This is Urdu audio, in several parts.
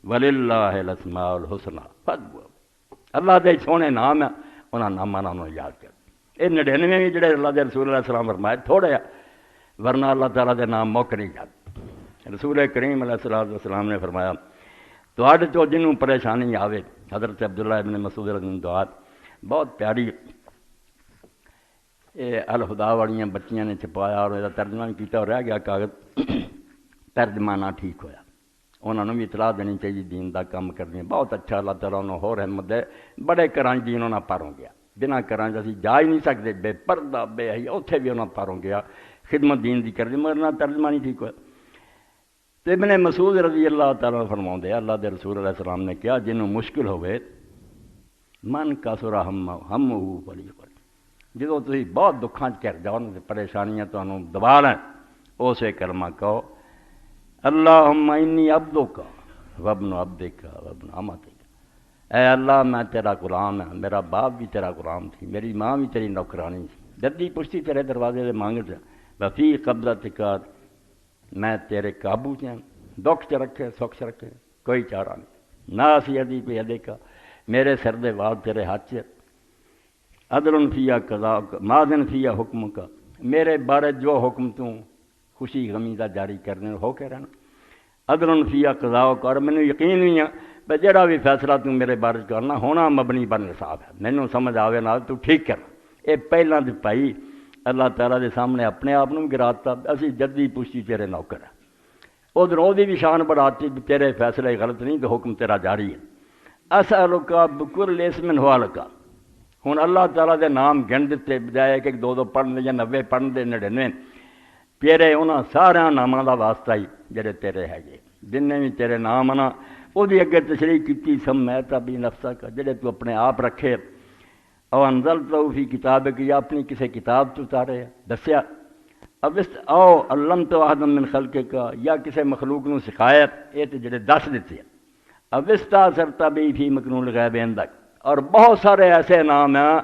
وللہ الاسماء الحسنی فادعوہ، اللہ دے سونے نام ہیں، انہاں ناماں نال انہوں یاد کر۔ یہ 99 بھی جڑے اللہ دے رسول علیہ السلام فرمائے تھوڑے ہیں، ورنہ اللہ تعالیٰ دے نام مک نہیں جاتے۔ رسول کریم علیہ السلام نے فرمایا تواڈے چوں جنوں پریشانی آوے، حضرت عبداللہ ابن مسعود رضی اللہ عنہ دعا بہت پیاری الہدا والیاں بچیاں نے چھپایا اور یہ ترجمہ کیتا اور رہ گیا کاغذ، ترجمہ نہ ٹھیک ہویا، انہوں نے بھی اطلاع دینی چاہیے دین دا کام کرنی، بہت اچھا اللہ تعالیٰ انہوں ہو رحمت دے، بڑے کراں دین انہوں پاروں گیا، بنا کراں اسی جا ہی نہیں سکتے، بے پردہ بے حیا، اتھے بھی انہوں پاروں گیا، خدمت دین دی کرنی، مگر نہ ترجمہ نہیں ٹھیک ہویا۔ تو ابن مسعود رضی اللہ تعالیٰ فرماؤں دے اللہ دے رسول علیہ السلام نے کیا جنہوں مشکل ہوئے من کسر ہمہ فلیقل، جدو تسی بہت دکھاں کر جاؤ پریشانیاں تانوں دبا لیں، اسے کلمہ کہو اللہم انی عبدک وابن عبدک وابن امتک، اے اللہ میں تیرا غلام ہوں، میرا باپ بھی تیرا غلام تھی، میری ماں بھی تیری نوکرانی تھی، جدی پشتی تیرے دروازے سے مانگ سے وفی قبضتک، میں تیرے قابو سے ہوں، دکھ چ رکھے سکھ چ رکھے کوئی چارہ نہیں، ناسی یدی پہ یدے کا، میرے سر دے وال تیرے ہاتھ سے، عدل فیہ قضا ماذن فیہ حکم کا، میرے بارے جو حکم تو خوشی غمی دا جاری کرنے ہو کے رہنا، عدل فیہ قضا کا، اور مینوں یقین بھی ہے کہ جڑا بھی فیصلہ تو میرے بارے کرنا ہونا مبنی بن انصاف ہے، مینوں سمجھ آوے نہ تو ٹھیک کرنا۔ یہ پہلاں دی پائی اللہ تعالیٰ دے سامنے اپنے آپ کو گراتا، اسی جدی پشتی تیرے نوکر ہے، ادھر وہ بھی شان بڑھاتی کہ تیرے فیصلے غلط نہیں تو حکم تیرا جاری ہے۔ اسألک بکل اسم ہوا لکا، ہوں اللہ تعالیٰ دے نام گن دیتے بجائے کہ دو دو پڑھن دے یا 90 پڑھن دے 99، تیرے انہاں سارے ناماں دا واسطہ ہی جڑے تیرے ہے گے، جن نے بھی تیرے نام آنا وہ بھی اگے تشریح کیتی سمیت بی نفسک، جڑے تو اپنے آپ رکھے، او انزلتہ فی کتابک، یا اپنی کسی کتاب تو اتارے دسیا، او علمت احدا من خلقک، یا کسی مخلوق نو سکھایا، یہ تو جڑے دس دیتے ہیں، استاثرت بہ فی مکنون الغیب عندک، اور بہت سارے ایسے نام ہیں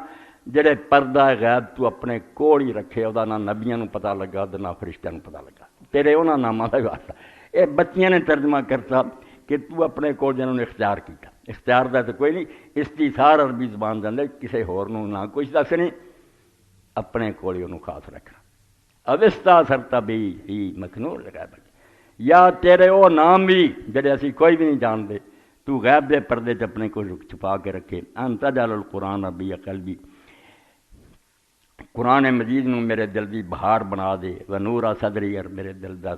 جڑے پردہ غیب تو اپنے کول ہی رکھے، وہ نہ نبیاں نو پتہ لگا نہ فرشتیاں نو پتہ لگا، تیرے انہاں ناماں دا واسطہ۔ یہ بچیاں نے ترجمہ کرتا کہ تو اپنے کول جنہوں نے اختیار کیتا، اختیار دا تو کوئی نہیں، استیثار عربی زبان دے اندر کسی ہور نو نہ کچھ دس نہیں، اپنے کول ہی انہوں خاص رکھنا۔ استاثرت بہ فی مکنون الغیب، یا تیرے وہ نام بھی جڑے اسی کوئی بھی نہیں جانتے تو غیب دے پردے چ اپنے کو چھپا کے رکھے، ان تجعل القرآن ربیع قلبی، قرآن مجید نو میرے دل دی بہار بنا دے، و نورا صدری، اور میرے دل دا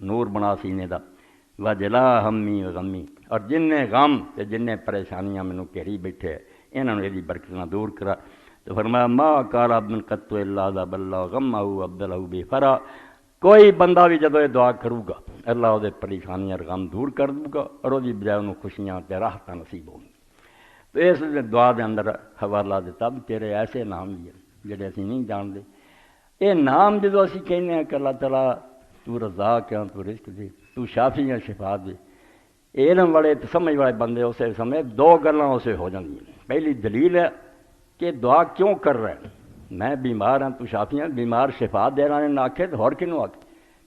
نور بنا سینے دا، و جلا ہمی و غمی، اور جن نے غم تے جن نے پریشانیاں مینوں گھیری بیٹھے انہاں نوں یہ برکت نہ دور کرا۔ تو فرمایا ما قال ابن قط الا ذا بلغ غمہ وابدلہ بفرح، کوئی بندہ بھی جدو یہ دعا کروں گا اللہ وہ پریشانیاں اور غم دور کر دوں گا، اور وہ بجائے انہوں خوشیاں تے راحتاں نصیب ہوں گی۔ تو اس دعا دے اندر حوالہ دیتا بھی تیرے ایسے نام بھی ہیں جڑے اسی نہیں جانتے، یہ نام جدو اسی کہنے ہیں کہ اللہ تعالیٰ تو رزاق ہے، تو رزق دے، تو شافی ہے، شفا دے، علم والے تو سمجھ والے بندے اسے سمجھ دو گلاں اسے ہو جاندی ہیں۔ پہلی دلیل ہے کہ دعا کیوں کر رہے ہیں، میں بیمار ہوں تو شافی ہیں، بیمار شفا دینا نے نہ آکھے تو ہور کنوں آکھے،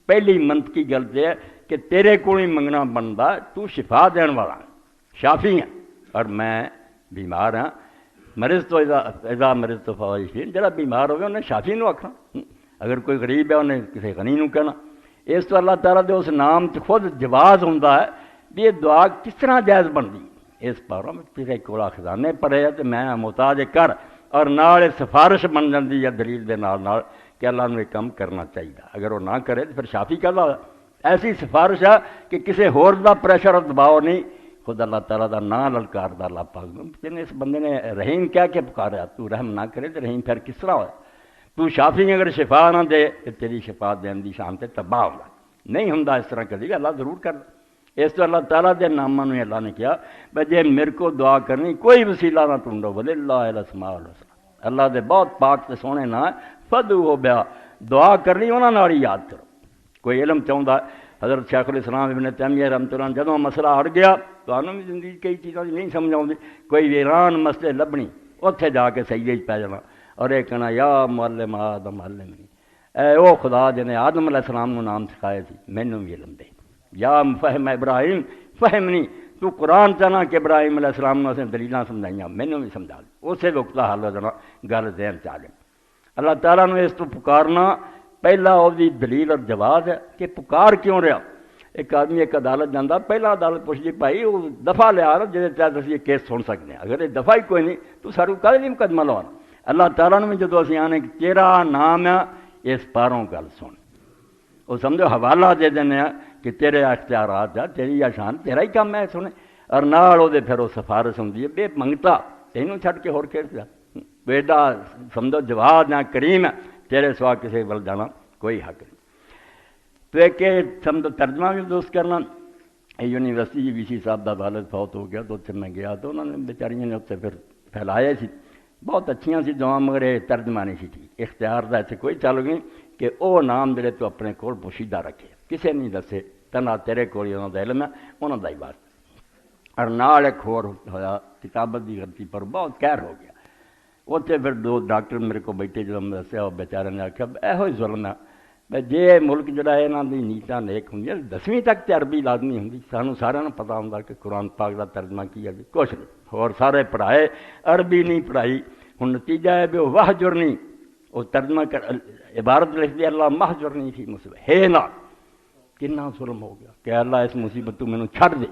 پہلی منطقی گل یہ ہے کہ تیرے کو ہی منگنا بنتا، تو شفا دین والا شافی ہیں، اور میں بیمار ہاں، مرض تو اذا مرض تو فہو یشفین، جڑا بیمار ہوگا انہیں شافی نو آکھنا، اگر کوئی غریب ہے انہیں کسی غنی نو کہنا۔ اس تو اللہ تعالیٰ دے اس نام چ خود جواز ہوتا ہے بھی یہ دعا کس طرح جائز بنتی، اس پاروں میں کسی کولا خزانے پڑے ہے تو میں محتاج کر، اور نال سفارش بن جاتی ہے دلیل دے نال کہ اللہ نے کام کرنا چاہیے، اگر وہ نہ کرے تو پھر شافی کہتا ہے۔ ایسی سفارش ہے کہ کسی ہور دا پریشر اور دباؤ نہیں، خود اللہ تعالیٰ دا نام للکار دا اللہ پاک نے اس بندے نے رحیم کہہ کے پکارا، تو رحم نہ کرے تو رحیم پھر کس طرح ہوا، تو شافی اگر شفا نہ دے تو تیری شفا دین دی شان تے تباہ ہوگا، نہیں ہوں اس طرح کری اللہ ضرور کر۔ اس تو اللہ تعالیٰ دے ناموں نے اللہ نے کیا بھائی جے میرے کو دعا کرنی کوئی وسیلہ نہ ٹونڈو، وللہ الاسماء الحسنی، اللہ دے بہت پاک تے سونے نہ فدعوہ بہا، دعا کرنی انہاں نال ہی یاد کرو۔ کوئی علم چاہتا حضرت شیخ الاسلام ابن تیمیہ رحمۃ اللہ جدوں مسئلہ ہٹ گیا تو انہوں بھی زندگی کئی چیزاں نہیں سمجھ آؤندی، کوئی ویران مسئلے لبنی اتھے جا کے سجدے پہ جانا اور یہ کہنا یا معلم آدم علمنی، اے او خدا جنے آدم علیہ السلام کو نام سکھائے تھی مینوں بھی علم دے، یا فہم ابراہیم فہمنی، تو قرآن چاہنا کہ ابراہیم علیہ السلام نے اسے دلیلاں سمجھائیاں، مینوں بھی سمجھا دے، اسے وقت حل ہو جانا گل ذہن چ آ گئی۔ اللہ تعالیٰ نے اس تو پکارنا پہلا وہ دلیل اور جواز ہے کہ پکار کیوں رہا۔ ایک آدمی ایک عدالت جانا، پہلا عدالت پوچھتی بھائی وہ دفعہ لیا نا جہاں تحت اسی یہ کیس سن سکتے ہیں، اگر یہ دفعہ ہی کوئی نہیں تو سارے کدے نہیں مقدمہ لوانا۔ اللہ تعالیٰ نے بھی جدو اسی آنے کہ تیرا نام ہے اس پاروں گل سن، وہ سمجھو حوالہ دے دینے کہ تیرے اختیارات ہے، تیری شان، تیرا ہی کام ہے سنے، اور نال وہ پھر وہ سفارش ہوں بے منگتا تینوں چھڈ کے ہور کھیڈ دا بیٹا سمجھو جواد نہ کریم ہے، تیرے سوا کسی ول جانا کوئی حق نہیں۔ تو ایک سمجھو ترجمہ بھی درست کرنا، یونیورسٹی وی سی صاحب دا والد فوت ہو گیا تو اتنے میں گیا تو انہوں نے بیچاریاں نے اتنے پھر پھیلایا سی، بہت اچھیاں سی دعا، مگر یہ ترجمہ نہیں سی ٹھیک، اختیار دا ایسے کوئی چل نہیں کہ وہ نام جڑے تو اپنے کول پوشیدہ رکھے، کسے نہیں دسے، تنہا تیرے کول ہی انہوں دا علم ہے، انہوں دا ہی بات۔ اور نال ایک ہور ہویا کتابت دی غلطی پر بہت قہر ہو گیا، اتنے پھر دو ڈاکٹر میرے کو بیٹھے جب میں دسیا، وہ بیچارے نے آخیا یہ ظلم ہے بھائی جے ملک جڑا ہے یہاں دی نیتاں نیک ہوں 10ویں تک تے عربی لازمی ہوں، سانوں سارے پتہ ہوں کہ قرآن پاک دا ترجمہ کی ہے کچھ نہیں، اور سارے پڑھائے عربی نہیں پڑھائی، ہوں نتیجہ ہے بھی وہ وحجر نہیں، وہ ترجمہ کر عبارت لکھ دی اللہ محجر نہیں تھی مصیبت ہے نا، کنا ظلم ہو گیا کہ اللہ اس مصیبت تو مینوں چھڈ دے،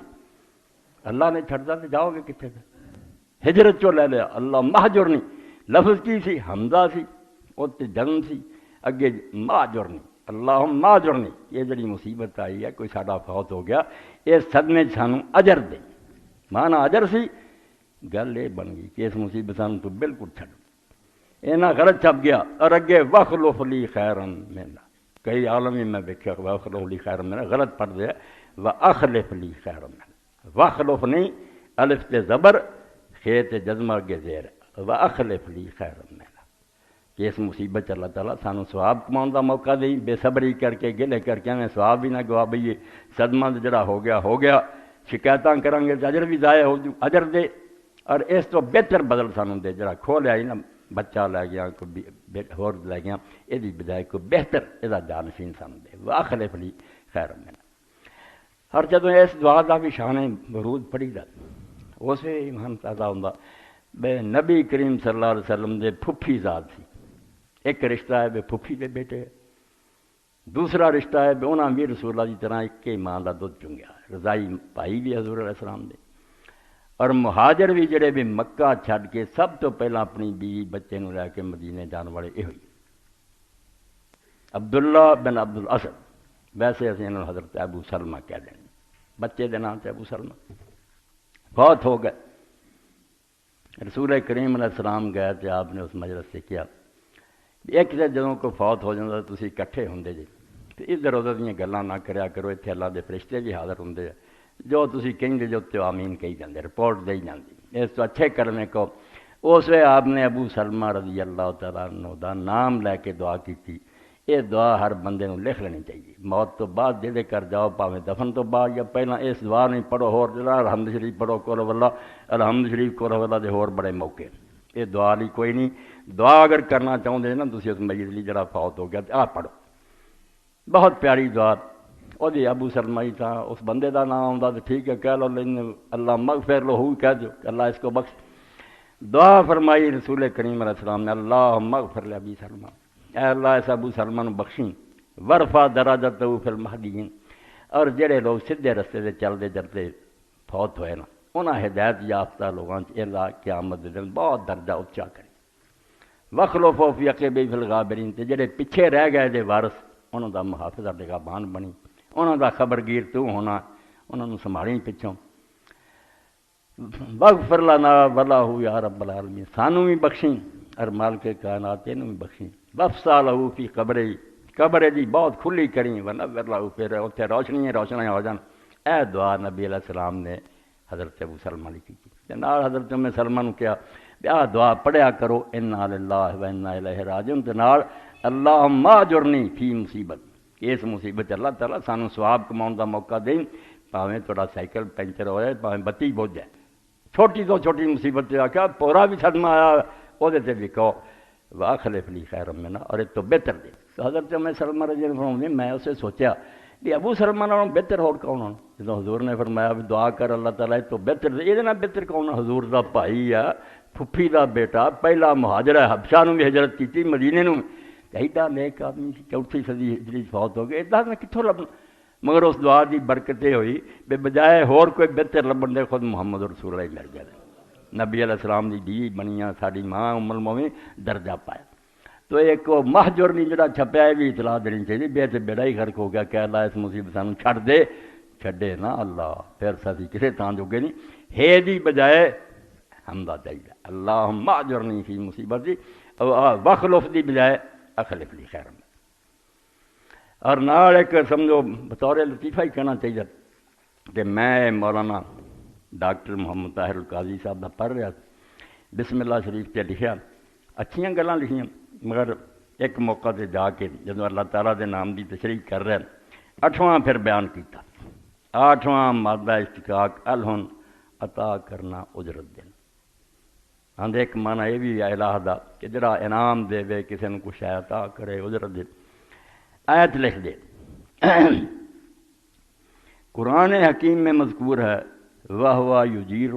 اللہ نے چھڈ دا تو جاؤ گے کتنے پہ، ہجرت چو لے لیا، اللہ محجر نہیں، لفظ کی سی حمزہ سی اتنے جنم سی اگے ماجر نہیں، اللہ ماجر نہیں، یہ جڑی مصیبت آئی ہے کوئی ساڈا فوت ہو گیا اس صدمے سانوں اجر دے، مانا اجر سی، گل یہ بن گئی کہ اس مصیبت سانوں تو بالکل چھڈ، اینا غلط چھپ گیا، اور اگے وخلف لی خیرن منا، کئی عالمی میں دیکھا وخلف لی خیرن منا غلط پڑھ دیا، واخلف لی خیرن منا، وخلف نہیں الف تے زبر خیت جزمہ اگے زیر، واخلف لی خیرن منا، کہ اس مصیبت اللہ تعالیٰ سانوں ثواب کماؤں دا موقع دیں، بے صبری کر کے گلے کر کے ہمیں ثواب بھی نہ گوا بھئی صدمہ جڑا ہو گیا، شکایتاں کریں گے اجر بھی ضائع ہو جو، اجر دے اور اس تو بہتر بدل سانوں دے، جڑا کھو لیا ہی نا بچہ لے گیا کوئی ہور لے گیا، یہ بجائے کوئی بہتر یہ جانشین سانوں دے، واخلف لی خیر منا۔ ہر جدوں اس دعا دا بھی شان ورود پڑھی دا اسے ایمان تازہ ہوندا، بے نبی کریم صلی اللہ علیہ وسلم دے پھپھی ذات سی، ایک رشتہ ہے بے پھپھی دے بیٹے، دوسرا رشتہ ہے بے انہاں بھی رسول اللہ کی طرح ایک ایمان دا دودھ چنگیا، رضائی بھائی بھی حضور علیہ السلام دے، اور مہاجر بھی جڑے بھی مکہ چھڈ کے سب تو پہلا اپنی بیوی بچے نو لے کے مدینے جان والے یہ ہوئی، عبداللہ بن عبد الاسد، ویسے اسی انہوں حضرت ابو سلمہ کہہ دیں، بچے دے نام تے ابو سلمہ، فوت ہو گئے۔ رسول کریم علیہ السلام گئے تو آپ نے اس مجلس سے کیا ایک سے جدوں کو فوت ہو جاتا تسی اکٹھے ہوندے جی تو ادھر ادھر دیاں گلاں نہ کریا کرو، اتنے اللہ دے فرشتے بھی حاضر ہوندے جو تسی کہیں جو تے آمین کہی جاندے، رپورٹ دے جاندی، اس تو اچھے کرنے کو اس وے آپ نے ابو سلمہ رضی اللہ تعالیٰ عنہ دا نام لے کے دعا کی تھی۔ یہ دعا ہر بندے نو لکھ لینی چاہیے، موت تو بعد جہدے کر جاؤ پاویں دفن تو بعد یا پہلا اس دعا نہیں پڑھو، ہور جڑا الحمد شریف پڑھو کولو واللہ، الحمد شریف کولو واللہ دے ہور بڑے موقع، یہ دعا لی کوئی نہیں، دعا اگر کرنا چاہتے نا تسی اس میت لی جڑا فوت ہو گیا آ پڑھو، بہت پیاری دعا، وہ جی ابو سلمہ ہی تھا، اس بندے دا نام آتا تو ٹھیک ہے کہہ لو، لیکن اللہ مغفر لہو کہہ دو کہ اللہ اس کو بخش، دعا فرمائی رسول کریم علیہ السلام نے، اللہ مغفر لابی سلمہ، اے اللہ اس ابو سلمہ نو بخشیں، ورفع درجتہ فی المہدیین، اور جڑے لوگ سیدھے رستے سے چلتے چلتے فوت ہوئے نا انہاں ہدایت یافتہ لوگاں اللہ قیامت دن بہت درجہ اچا کرے، وخلف فی عقبہ فی الغابرین، تے جڑے پیچھے رہ گئے دے وارث انہاں دا محافظ نگہبان بنی، انہاں دا خبرگیر تو ہونا، انہاں نوں سنبھالیں پچھوں، واغفر لنا ولہ یا رب العالمین، سانوں بھی بخشیں اور مالک کائنات انہوں بھی بخشیں، وفسا لہو فی قبرہ، قبر دی بہت کھلی کریں، ونور لہو، پھر اتنے روشنیاں ہو جان، اے دعا نبی علیہ السلام نے حضرت ابو سلمہ لکھی تھی، نال حضرت ام سلمہ نے کہا آ دعا پڑھیا کرو، انا للہ و انا الیہ راجعون، تے نال اللہم اجرنی فی مصیبت، اس مصیبت اللہ تعالیٰ سانوں ثواب کماؤں دا موقع دیں، پاویں تھوڑا سائیکل پنچر ہو جائے، پاویں بتی بجھ جائے، چھوٹی تو چھوٹی مصیبت تے آکھیا پورا بھی صدمہ آیا وہ تے بھی کہو واخلف لی خیر منا، اور ایک تو بہتر دے۔ تو حضرت ام سلمہ رضی اللہ عنہ میں اسے سوچا بھی ابو سلمہ نالوں بہتر ہور کون ہون؟ جدوں حضور نے فرمایا بھی دعا کر اللہ تعالیٰ تو بہتر، یہ نہ بہتر کون؟ حضور دا بھائی ہے، پھپھی دا بیٹا، پہلا مہاجر ہے، حبشہ نوں بھی ہجرت کیتی، مدینے نوں ایڈا نیک آدمی سی، 4 صدی ہجری فوت ہو گئے، ادا میں کتوں لبنا؟ مگر اس دعا دی برکت یہ ہوئی بے بجائے ہور کوئی بہتر لبن دے خود محمد رسول اللہ مل گئے، نبی علیہ السلام دی دی بنیاں، ساری ماں ام المومنین درجہ پایا۔ تو ایک وہ مہجر نہیں جڑا چھپیا ہے بھی اطلاع دینی چاہیے، بے تے بیڑا ہی غرق ہو گیا کہ اللہ اس مصیبت سانوں چھڑ دے، چھڈے نا اللہ، پھر ساتھی کسے تاں جوگے نہیں، ہے دی بجائے حمدہ چاہیے، اللہم اجرنی فی مصیبتی، وخلف دی بجائے اخلف لی خیر میں۔ اور نال ایک سمجھو بطور لطیفہ ہی کہنا چاہیے کہ میں مولانا ڈاکٹر محمد طاہر القاضی صاحب دا پڑھ رہا، بسم اللہ شریف تے لکھیا، اچھیاں گلاں لکھیاں، مگر ایک موقع تے جا کے جدوں اللہ تعالیٰ دے نام دی تشریح کر رہے 8واں پھر بیان کیتا، 8واں مادہ اشتقاق الہن عطا کرنا اجرت دینا، ہاں ایک معنی یہ بھی ہے الہ دا کہ جڑا انعام دے وے کسی نے کچھ عطا کرے اجرت دے۔ آیت لکھ دے قرآن حکیم میں مذکور ہے وَهُوَ يُجِيرُ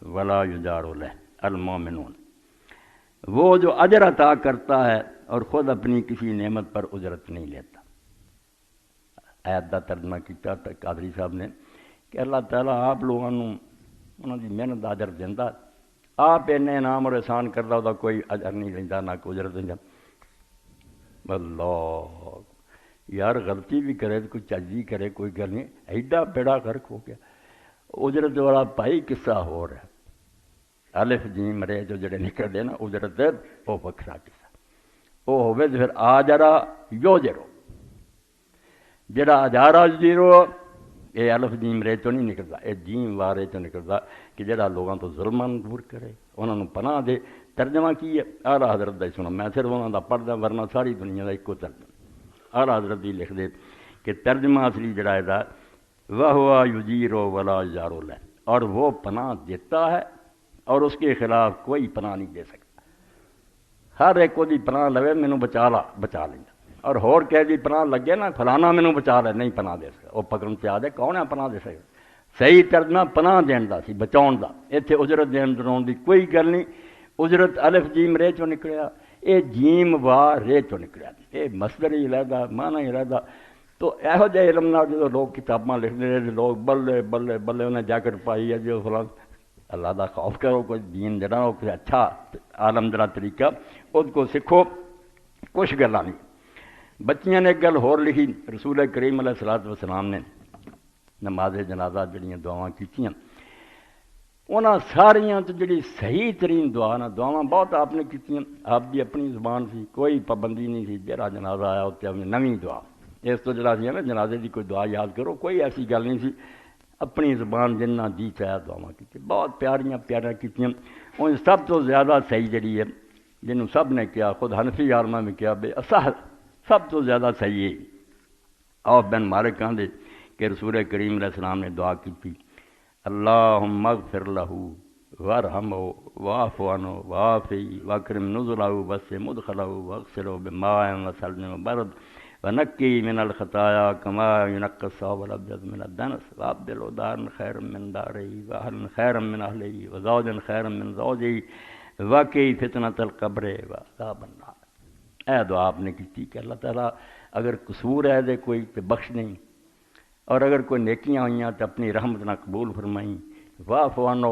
وَلَا يُجَارُ لَهُ الْمُؤْمِنُونَ، وہ جو اجر عطا کرتا ہے اور خود اپنی کسی نعمت پر اجرت نہیں لیتا۔ آیت دا ترجمہ کیا قادری صاحب نے کہ اللہ تعالیٰ آپ لوگوں انہوں دی محنت دا اجر دیندہ، آپ انہیں انعام اور احسان کردا دا کوئی اجر نہیں لیندا، نہ کوئی اجر دیندا۔ اللہ یار غلطی بھی کرے تو کوئی چجی کرے کوئی گل نہیں، ایڈا بیڑا غرق ہو گیا۔ اجرت والا بھائی قصہ ہو رہا ہے، الف جیم رے جو جڑے نکل دے نا اجرت وہ وکھرا قصہ، وہ ہوئے تو پھر آجرا یو جرو، جڑا اجارا جیرو یہ الف جیم رے تو نہیں نکلتا، یہ جیم وارے تو نکلتا کہ جڑا لوگوں تو ظلم دور کرے، انہوں نے پناہ دے۔ ترجمہ کی ہے اعلیٰ حضرت دا سنا، میں صرف انہوں دا پڑھدا ورنہ ساری دنیا دا ایکو ترجمہ اعلیٰ حضرت دی لکھ دے کہ ترجمہ اصلی جڑا ہے وَهُوَ يُجِيرُ وَلَا يُجَارُ لَهُ، اور وہ پناہ دیتا ہے اور اس کے خلاف کوئی پناہ نہیں دے سکتا۔ ہر ایک کو دی پناہ لوے مینوں بچا لیندا، اور ہور کہہ دی پناہ لگے نا فلانا مینوں بچا لے، نہیں پناہ دے سکتا، وہ پکڑن تے آ دے کون ہے پناہ دے سکتا۔ صحیح ترجمہ پناہ دین دا سی، بچاؤن دا، ایتھے اجرت دین درون دی کوئی گل نہیں۔ اجرت الف جیم رے چوں نکلیا، اے جیم وا رے چوں نکلیا، اے مصدر ہی علیحدہ معنی ہی علیحدہ۔ تو یہو جہے علم نال جدوں لوگ کتاباں لکھتے ہیں لوگ بلے بلے بلے انہیں جیکٹ پائی ہے جو فلاں، اللہ دا خوف کرو، کوئی دین جڑا ہو کوئی اچھا عالم جڑا طریقہ اس کو سکھو، کچھ گلاں نہیں۔ بچیاں نے ایک گل ہور لکھی، رسول کریم علیہ الصلوۃ والسلام نے نماز جنازہ جڑیاں دعاواں کیتیاں، انہاں ساریاں تو جڑی صحیح ترین دعا نا، دعاواں بہت آپ نے کیتیاں، آپ دی اپنی زبان سی، کوئی پابندی نہیں سی، جڑا جنازہ آیا اتنے اپنی نویں دعا، اس تو جڑا سی نا جنازے دی کوئی دعا یاد کرو، کوئی ایسی گل نہیں سی، اپنی زبان جنہ جی چاہیا دعاواں کی، بہت پیاریاں پیاریاں کیتیاں۔ ان سب تو زیادہ صحیح جڑی ہے جنہوں سب نے کیا، خود حنفی عالمہ میں کیا بے اصح سب تو زیادہ صحیح ہے۔ عوف بن مالک کہندے کہ رسول کریم علیہ السلام نے دعا کی تھی اللہم اغفر لہو وارحمہ واعف عنہ وعافی واکرم نزلہ وسع مدخلہ واغسلہ بماء وثلج وبرد ونقی من الخطایا کما ینقی الثوب الابیض من الدنس وابدلہ دارا خیرا من دارہ واہلا خیرا من اہلہ وزوجا خیرا من زوجہ وقی فتنۃ القبر وعذاب النار۔ اے دعا آپ نے کی کہ اللہ تعالیٰ اگر قصور ہے دے کوئی تو بخش نہیں، اور اگر کوئی نیکیاں ہوئیاں تو اپنی رحمت نہ قبول فرمائیں، واعف عنہ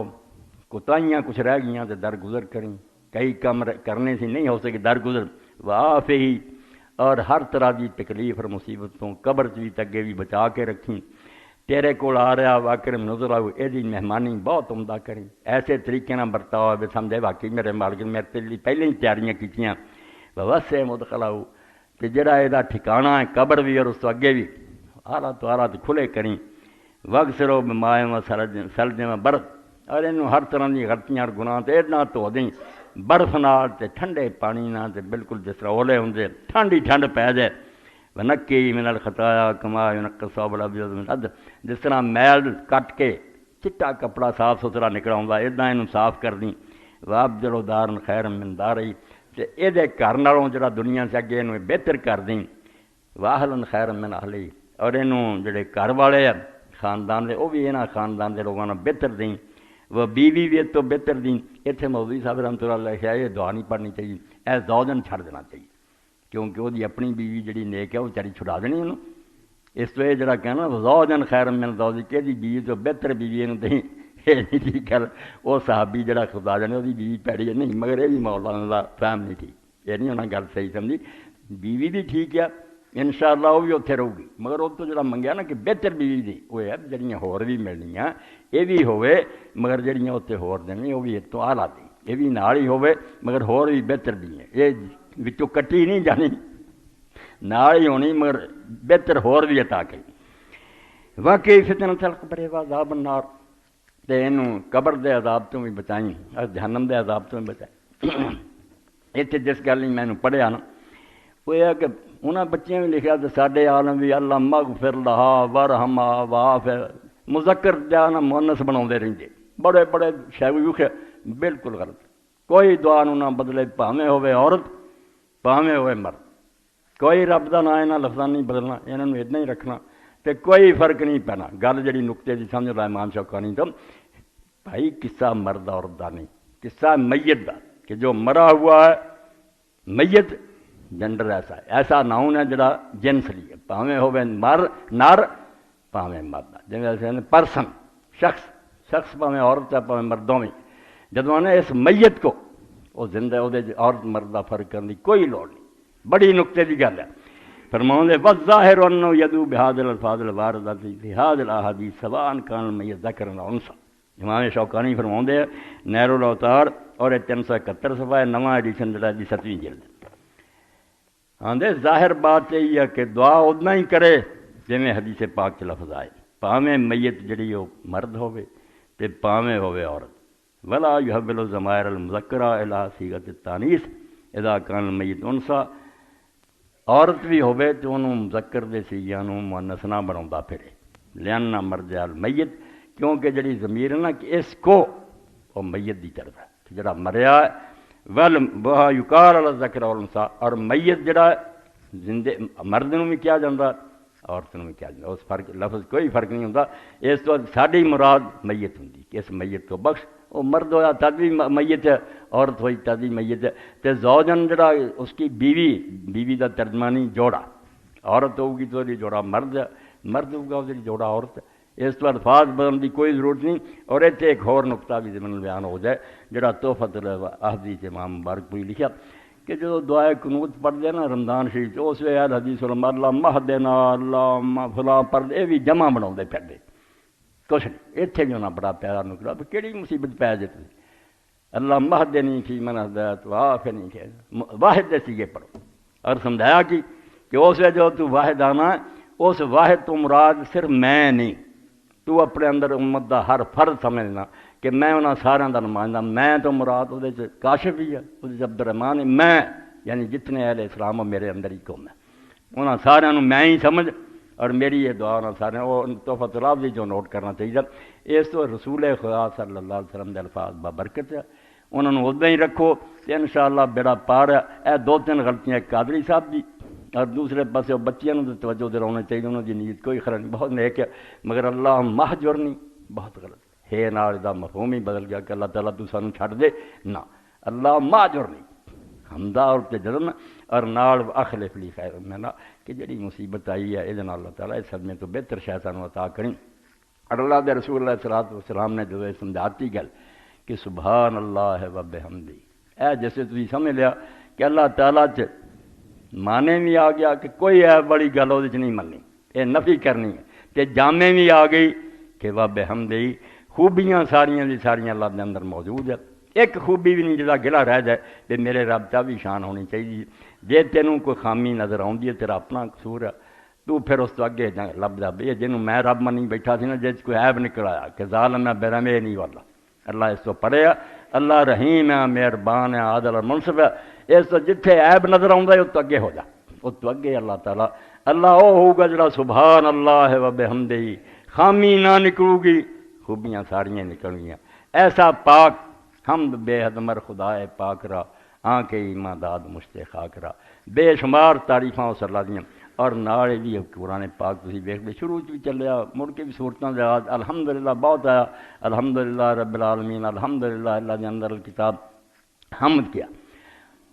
کوتاہیاں کچھ رہ گئیاں تو درگزر کریں، کئی کام کرنے سے نہیں ہو سکے درگزر، وعافی اور ہر طرح کی تکلیف اور مصیبتوں قبر بھی تگے بھی بچا کے رکھیں، تیرے کول آ رہا واکرم نزلہ یہ مہمانی بہت عمدہ کریں، ایسے طریقے نہ برتاؤ بھی سمجھے واقعی میرے مالک میرے تیرے لیے پہلے ہی تیاریاں کیتیاں، وسع مدخلہ کہ جڑا یہ ٹھکانہ ہے قبر بھی اور اس تو اگے بھی اعلیٰ تو اعلیٰ کھلے کریں، واغسلہ بماء وثلج وبرد اور انہوں ہر طرح کی غلطیاں اور گناہ تے نہ دھو دیں برف نال تے ٹھنڈے پانی نال تے بالکل جس طرح اولے ہوندے ٹھنڈ ہی ٹھنڈ پی جائے، ونقی من الخطایا کما ینقی الثوب الابیض من الدنس، جس طرح میل کٹ کے چٹا کپڑا صاف ستھرا نکل آਉਂدا ادا انہوں صاف کر دیں، وابدلہ دارا خیرا من دارہ تے یہ گھر نالوں جڑا دنیا سے اگے انہوں بہتر کر دیں، واہلا خیرا من اہلہ اور اینوں جڑے گھر والے ہیں خاندان دے وہ بھی یہاں خاندان دے لوگوں نے بہتر دیں، وہ بیوی بھی تو بہتر دیں۔ اتنے مولوی صاحب رحمۃ اللہ علیہ لکھا یہ دعا نہیں پڑھنی چاہیے، اے زوجن چھڑ دینا چاہیے، کیونکہ وہ اپنی بیوی جڑی نیک ہے وہ چاری چھڑا دینی انہوں۔ اس تو یہ جڑا کہنا زوجن خیر من زوجک کہ بیوی تو بہتر بیوی انہوں دیں، یہ نہیں ٹھیک گل۔ وہ صحابی جڑا خدا جانے وہ بیوی پیڑی ہے نہیں، مگر یہ بھی مولانا دا فہم نہیں ٹھیک، یہ نہیں انہیں گل صحیح سمجھی۔ بیوی بھی ٹھیک ہے انشاءاللہ وہ بھی اتنے رہے گی، مگر وہ تو جڑا منگیا نا کہ بہتر بیوی دی وہ ہے جڑیاں ہور بھی ملنیاں یہ بھی ہوئے، مگر جڑیاں اتنے ہور دینی وہ بھی ایک تو اعلیٰ دی، یہ بھی نال ہی ہوئے مگر ہور بھی بہتر بھی ہیں، یہ وچوں کٹی نہیں جانی، نال ہی ہونی مگر بہتر ہور بھی عطا کی۔ واقعی فتنۃ القبر وعذاب النار، تے اینوں قبر دے عذاب تو بھی بچائیں اور جہنم دے عذاب تو بھی بچائیں۔ اتنے جس گل نہیں میں پڑھیا نا وہ یہ کہ انہاں بچیاں بھی لکھا تو ساڈے عالم بھی اللہ مغفر لہا ورحمہ وعافہ مذکر جانا مؤنث بناؤندے رہندے، بڑے بڑے شیخ، بالکل غلط۔ کوئی دعا نہ بدلے، پاویں ہوئے عورت پاویں ہوئے مرد، کوئی رب دا نام انہاں لفظاں نہیں بدلنا، انہاں نوں اتنا ہی رکھنا تے کوئی فرق نہیں پینا۔ گل جڑی نقطے دی سمجھ لائے امام شوکانی تو بھائی قصہ مرد عورت دا نہیں، قصہ میت دا، کہ جو مرا ہوا ہے میت جنڈر ایسا ہے، ایسا ناؤن ہے جڑا جنس لیے، پاویں ہوئے نر پاویں مرد، جیسے پرسن شخص پاویں عورت ہے پاویں مردوں میں، جدوں نے اس میت کو وہ زندہ وہ عورت مرد کا فرق کرنے کی کوئی لوڑ نہیں، بڑی نقطے کی گل ہے۔ فرماؤں دے والظاہر انہ یدعو بہذا الالفاظ الواردۃ فی ھذہ الاحادیث سواء کان المیت ذکرا او انثیٰ۔ امام شوکانی فرماؤں دے نیر الاوطار اور 371 صفحہ ہے، نواں ایڈیشن جڑا دی 7ویں جلد۔ آندے ظاہر بات یہی ہے کہ دعا اتنا ہی کرے جویں حدیث پاک چ لفظ آئے، پاویں میت جڑی وہ مرد ہوئے تے پاویں ہوئے عورت۔ ولا يحول الضمائر المذکرہ الی صیغۃ التانیث اذا کان المیت انثیٰ، عورت بھی ہوئے تو انہوں مذکر دے سیغیاں نوں مؤنث نہ بناوندا پھرے، لأن مرجع المیت، کیونکہ جڑی ضمیر ہے نا کہ اس کو وہ میت دی طرف ہے کہ جڑا مریا ہے، وہ یقال الذکر والانثیٰ، اور میت جڑا زندہ مرد نوں بھی کیا جاندہ عورت نوں بھی کیا جاندہ، اس فرق لفظ کوئی فرق نہیں ہوتا۔ اس تو ساڈی مراد میت ہوندی کہ اس میت کو بخش، وہ مرد ہویا تد بھی میت ہے، عورت ہوئی تد بھی میت ہے۔ تے زوجن جڑا اس کی بیوی دا ترجمانی جوڑا، عورت ہوگی تو وہ جوڑا مرد ہے، مرد ہوگا وہ جوڑا عورت ہے۔ اس تو الفاظ بدلنے کی کوئی ضرورت نہیں۔ اور اتنے ایک اور نقطہ بھی ضمن بیان ہو جائے جڑا تحفۃ الاحادیث امام مبارک پوری لکھا کہ جو دعائے قنوت پڑھتے ہیں نا رمضان شریف اس ویلے حدیث اللہ مہدنا اللہ فلاں پڑھتے، یہ بھی جمع بنا پھرتے کچھ نہیں۔ اتنے بھی انہیں بڑا پیارا نکلا بھی کہڑی مصیبت پی جائے تھی، اللہ مہدنی فی من ہدیت وعافنی کہ واحد دے سیگے پڑھو، اور سمجھایا کہ اس ویلے جو تو واحد آنا ہے اس واحد تو مراد صرف میں نہیں، تو اپنے اندر امت دا ہر فرد سمجھنا کہ میں انہاں سارا دا نمائندہ، میں تو مراد وہ کاشف ہی ہے، وہ عبد الرحمان ہے، میں یعنی جتنے اہل اسلام ہو میرے اندر ہی قوم ہے، انہاں سارا میں ہی سمجھ، اور میری یہ دعا انہاں سارے وہ تحفۃ الافضی جو نوٹ کرنا چاہیے۔ اس تو رسول خدا صلی اللہ علیہ وسلم دے الفاظ بابرکت ہے، انہوں نے ادھر ہی رکھو تو انشاءاللہ بیڑا پار ہے۔ اے 2-3 غلطیاں قادری صاحب دی، اور دوسرے پاسے بچیاں نوں توجہ دے ہونا چاہیے، انہوں کی نیت کوئی خراب نہیں، بہت نیک ہے، مگر اللہ مہجور نہیں، بہت غلط ہے نال دا مفہوم ہی بدل گیا کہ اللہ تعالیٰ تو سانوں چھڈ دے، نہ اللہ مہجور نہیں، حمدہ اور جزم اور نال اخلف لی خیر میں نا کہ جڑی مصیبت آئی ہے یہ اللہ تعالیٰ اس صدمے تو بہتر شے سانوں عطا کریں۔ اور اللہ دے رسول علیہ الصلوۃ والسلام نے جو سمجھاتی گل کہ سبحان اللہ و بحمدہ، اے جیسے تسی سمجھ لیا کہ اللہ تعالیٰ چ مانے بھی آ گیا کہ کوئی ہے بڑی گل وہ نہیں مننی، یہ نفی کرنی ہے، تے جامع بھی آ گئی کہ و بحمدہ خوبیاں ساریاں دی ساریاں اللہ دے اندر موجود ہے، ایک خوبی بھی نہیں جدا گلا رہ جائے کہ میرے رب تا بھی شان ہونی چاہیے۔ جے تینوں کوئی خامی نظر آؤندی ہے تیرا اپنا قصور ہے، تو پھر اس تو اگے لبدا یہ جنوں میں رب منی بیٹھا سی نا جس کوئی عیب نکل آیا کہ ظالم ہے بیرم یہ نہیں والا، اللہ اس تو پڑھے اللہ رحیم ہے، مہربان ہے، عادل اور منصف ہے، اس تو جتھے عیب نظر آؤندا ہے اس تو اگے ہو جا، اس تو اگے اللہ تعالیٰ اللہ وہ ہوگا جڑا سبحان اللہ و بحمدہ، خامی نہ نکلو گی، خوبیاں ساریاں نکل گیاں۔ ایسا پاک حمد بے حد مر خدائے پاک را، آنکھ ایمان داد مشت خاک را، بے شمار تعریفاں اس اللہ دیاں۔ اور نال بھی قرآن پاک تسی ویکھدے شروع بھی چلیا مڑ کے بھی صورتاں دے آج الحمدللہ بہت آیا الحمدللہ رب العالمین الحمدللہ اللہ دے اندر الکتاب حمد کیا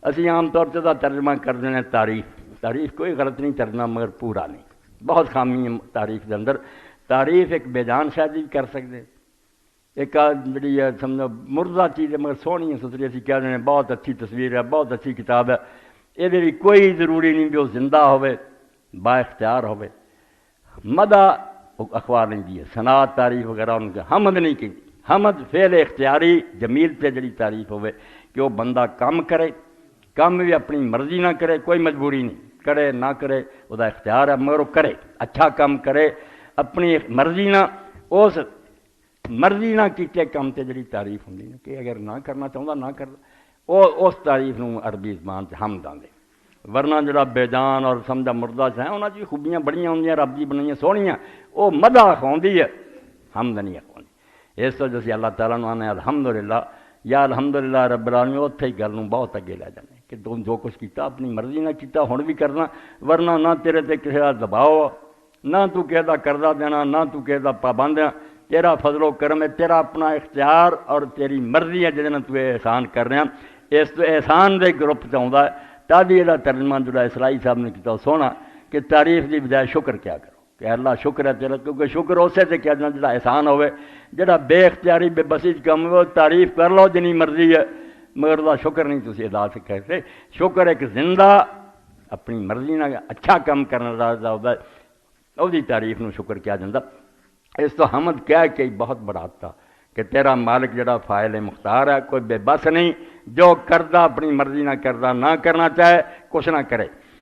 اسی عام طور سے ترجمہ کر دینے تعریف کوئی غلط نہیں ترجمہ مگر پورا نہیں بہت خامی ہے تعریف دے اندر تعریف ایک بے جان شاید بھی کر سکتے ایک جڑی ہے سمجھو مردہ چیز ہے مگر سونی ہے ستری اسی کہہ دینے بہت اچھی تصویر ہے بہت اچھی کتاب ہے یہ بھی کوئی ضروری نہیں جو زندہ ہوئے با اختیار ہوئے مدہ اخبار نہیں دی ہے صنعت تعریف وغیرہ ان کا حمد نہیں کی حمد فعل اختیاری جمیل پہ جڑی تعریف ہوئے کہ وہ بندہ کام کرے کام بھی اپنی مرضی نہ کرے کوئی مجبوری نہیں کرے نہ کرے وہ اختیار ہے مگر وہ کرے اچھا کام کرے اپنی مرضی نہ اس مرضی نہ کیتے کام تے جڑی تعریف ہوندی ہے کہ اگر نہ کرنا چاہتا نہ کر اس تعریف نوں عربی زبان سے حمد آندے ورنہ جڑا بے جان اور سمجھا مردہ سے ہیں انہاں دی خوبیاں بڑیاں ہوندیاں رب دی بنائیاں سونیاں وہ مدح ہوندی ہے حمد نہیں ہوندی اس وجہ سے اللہ تعالیٰ نے آنے الحمدللہ یا الحمدللہ رب العالمین اتھے ہی گل نوں بہت اگے لے جانے کہ تم جو کچھ کیتا اپنی مرضی نہ کیتا ہن بھی کرنا ورنہ نہ تیرے تے کسی دا دباؤ نہ تو کہے دا کردہ دینا نہ تو کہے دا پابند ہے تیرا فضل و کرم ہے تیرا اپنا اختیار اور تیری مرضی ہے جہاں تو احسان کر رہے ہیں اس تو احسان دے گروپ چاہتا ہے تادی یہ ترجمہ جڑا اسرائی صاحب نے کیا سونا کہ تعریف دی بجائے شکر کیا کرو کہ اللہ شکر ہے تیرا کیونکہ شکر اسے سے کیا جانا جڑا احسان ہوئے جڑا بے اختیاری بے بسیج کم ہوئے تعریف کر لو جنی مرضی ہے مگر دا شکر نہیں تسی ادا سے کہتے شکر ایک زندہ اپنی مرضی نہ اچھا کام کرنے دا ہوتا ہے او دی تعریف نو شکر کیا جاتا اس تو حمد کہہ کے بہت بڑا تھا کہ تیرا مالک جڑا فاعل مختار ہے کوئی بے بس نہیں جو کردہ اپنی مرضی نہ کردہ نہ کرنا چاہے کچھ نہ کرے